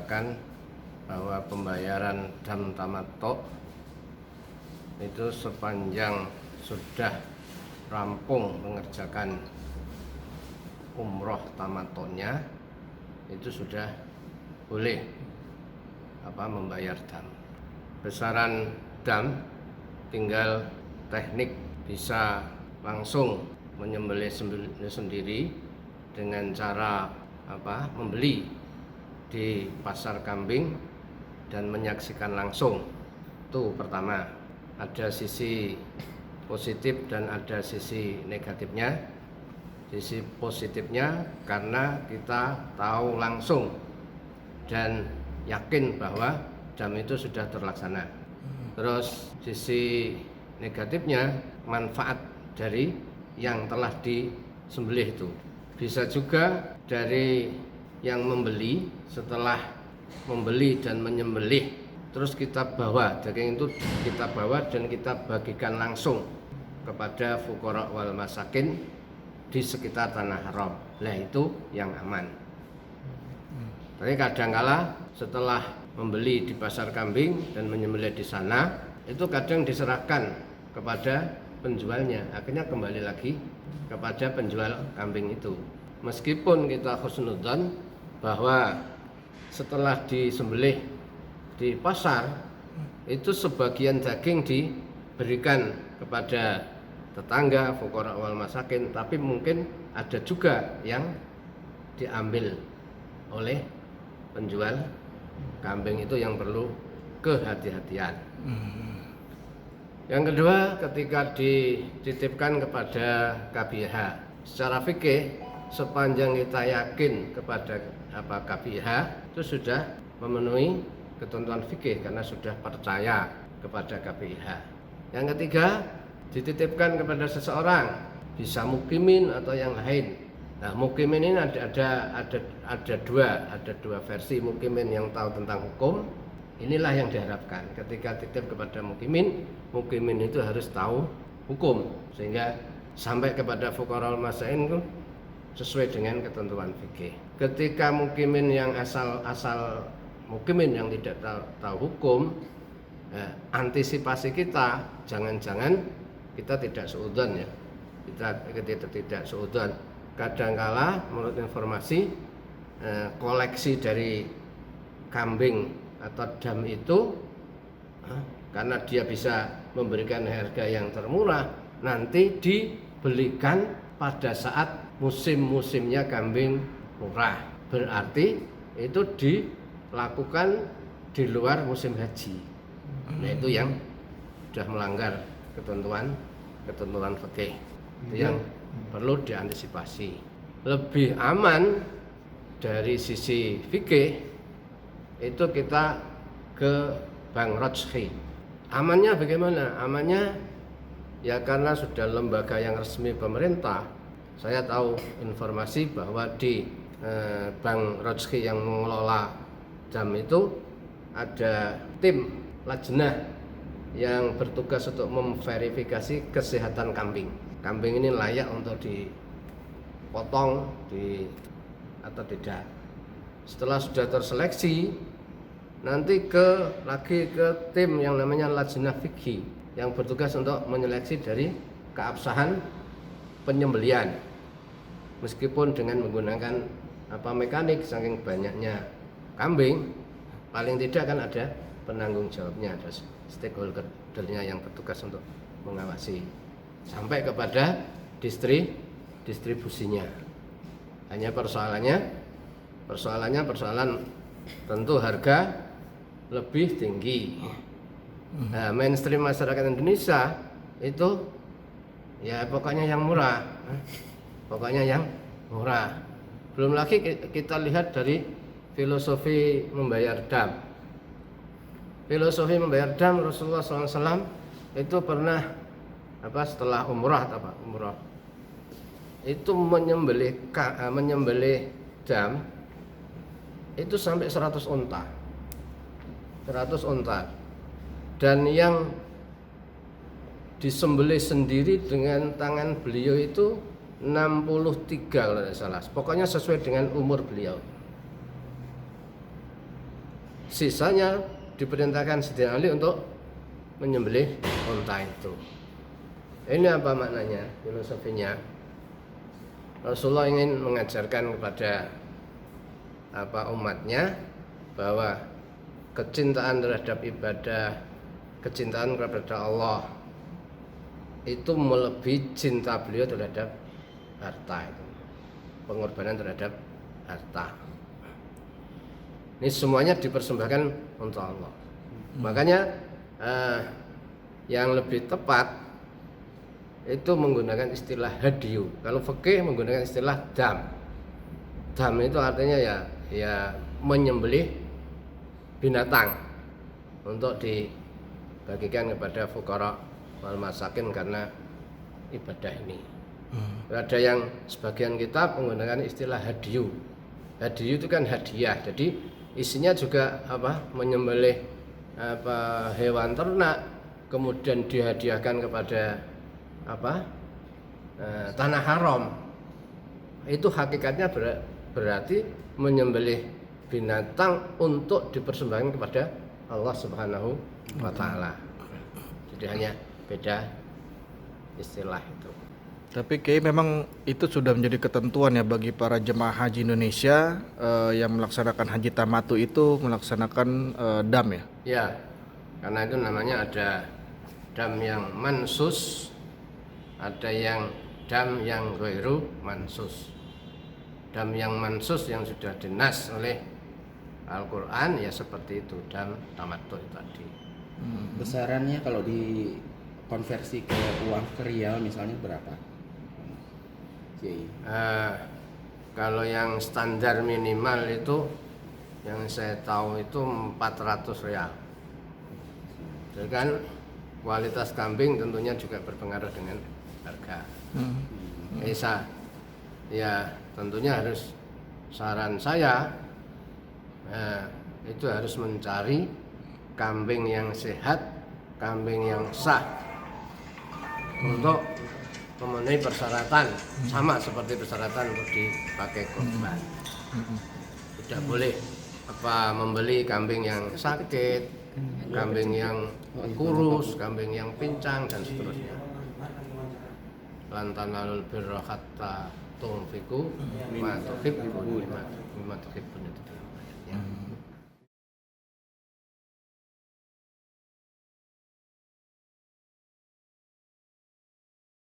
mengatakan bahwa pembayaran dam tamattu itu sepanjang sudah rampung mengerjakan umroh tamattunya itu sudah boleh membayar dam. Besaran dam tinggal teknik, bisa langsung menyembelih sendiri dengan cara membeli di pasar kambing dan menyaksikan langsung. Itu pertama, ada sisi positif dan ada sisi negatifnya. Sisi positifnya karena kita tahu langsung dan yakin bahwa dam itu sudah terlaksana. Terus sisi negatifnya manfaat dari yang telah disembelih itu. Bisa juga dari yang membeli, setelah membeli dan menyembelih, terus kita bawa, daging itu kita bawa dan kita bagikan langsung kepada fuqara wal masakin di sekitar tanah haram. Nah itu yang aman. Tapi kadangkala setelah membeli di pasar kambing dan menyembelih di sana, itu kadang diserahkan kepada penjualnya, akhirnya kembali lagi kepada penjual kambing itu. Meskipun kita husnudzon bahwa setelah disembelih di pasar itu sebagian daging diberikan kepada tetangga, fuqara wal masakin, tapi mungkin ada juga yang diambil oleh penjual kambing itu yang perlu kehati-hatian. Yang kedua, ketika dititipkan kepada KBH, secara fikih sepanjang kita yakin kepada KBH itu sudah memenuhi ketentuan fikih karena sudah percaya kepada KBH. Yang ketiga, dititipkan kepada seseorang, bisa mukimin atau yang lain. Nah, mukimin ini ada dua versi mukimin yang tahu tentang hukum. Inilah yang diharapkan ketika titip kepada mukimin itu harus tahu hukum sehingga sampai kepada fuqara masakin itu sesuai dengan ketentuan fikih. Ketika mukimin yang asal mukimin yang tidak tahu hukum, antisipasi kita jangan-jangan kita tidak seudon ya. Kita tidak seudon. Kadangkala menurut informasi koleksi dari kambing atau dam itu karena dia bisa memberikan harga yang termurah, nanti dibelikan pada saat musim-musimnya kambing murah. Berarti itu dilakukan di luar musim haji. Nah itu yang sudah melanggar ketentuan fikih. Itu yang perlu diantisipasi. Lebih aman dari sisi fikih itu kita ke Bank Rajhi. Amannya bagaimana? Amannya ya karena sudah lembaga yang resmi pemerintah. Saya tahu informasi bahwa di Bank Rajhi yang mengelola dam itu ada tim lajnah yang bertugas untuk memverifikasi kesehatan kambing. Kambing ini layak untuk dipotong atau tidak. Setelah sudah terseleksi, nanti lagi ke tim yang namanya lajnah fikih yang bertugas untuk menyeleksi dari keabsahan penyembelian. Meskipun dengan menggunakan mekanik, saking banyaknya kambing, paling tidak kan ada penanggung jawabnya, ada stakeholdernya yang bertugas untuk mengawasi sampai kepada distribusinya. Hanya persoalan tentu harga lebih tinggi. Nah, mainstream masyarakat Indonesia itu ya pokoknya yang murah. Belum lagi kita lihat dari filosofi membayar dam. Rasulullah SAW itu pernah setelah umrah itu menyembelih dam itu sampai 100 unta. Dan yang disembelih sendiri dengan tangan beliau itu 63 kalau tidak salah. Pokoknya sesuai dengan umur beliau. sisanya diperintahkan Sayyidina Ali untuk menyembelih unta itu. Ini apa maknanya, filosofinya? Rasulullah ingin mengajarkan kepada umatnya bahwa kecintaan terhadap ibadah, kecintaan kepada Allah itu melebihi cinta beliau terhadap harta itu. Pengorbanan terhadap harta. Ini semuanya dipersembahkan untuk Allah. Makanya yang lebih tepat itu menggunakan istilah hadiyu. Kalau fikih menggunakan istilah dam. Dam itu artinya ya menyembelih binatang untuk dibagikan kepada fuqara wal masakin karena ibadah ini. Ada yang sebagian kitab menggunakan istilah hadiyu. Hadiyu itu kan hadiah. Jadi isinya juga menyembelih hewan ternak kemudian dihadiahkan kepada tanah haram. Itu hakikatnya berarti menyembelih binatang untuk dipersembahkan kepada Allah Subhanahu wa taala. Jadi hanya beda istilah itu. Tapi memang itu sudah menjadi ketentuan ya bagi para jemaah haji Indonesia yang melaksanakan haji tamattu itu melaksanakan dam ya? Ya, karena itu namanya ada dam yang mansus, ada yang dam yang ghairu mansus. Dam yang mansus yang sudah dinas oleh Al-Quran ya seperti itu, dam tamattu tadi. Besarannya kalau dikonversi ke uang ke rial misalnya berapa? Kalau yang standar minimal itu yang saya tahu itu 400 rial. Jadi kan kualitas kambing tentunya juga berpengaruh dengan harga. Ya tentunya harus saran saya itu harus mencari kambing yang sehat, kambing yang sah untuk memenuhi persyaratan sama seperti persyaratan untuk dipakai kurban. Tidak boleh membeli kambing yang sakit, kambing yang kurus, kambing yang pincang dan seterusnya. Lan tanalul birra hatta tunfiqu mimma tuhibbun.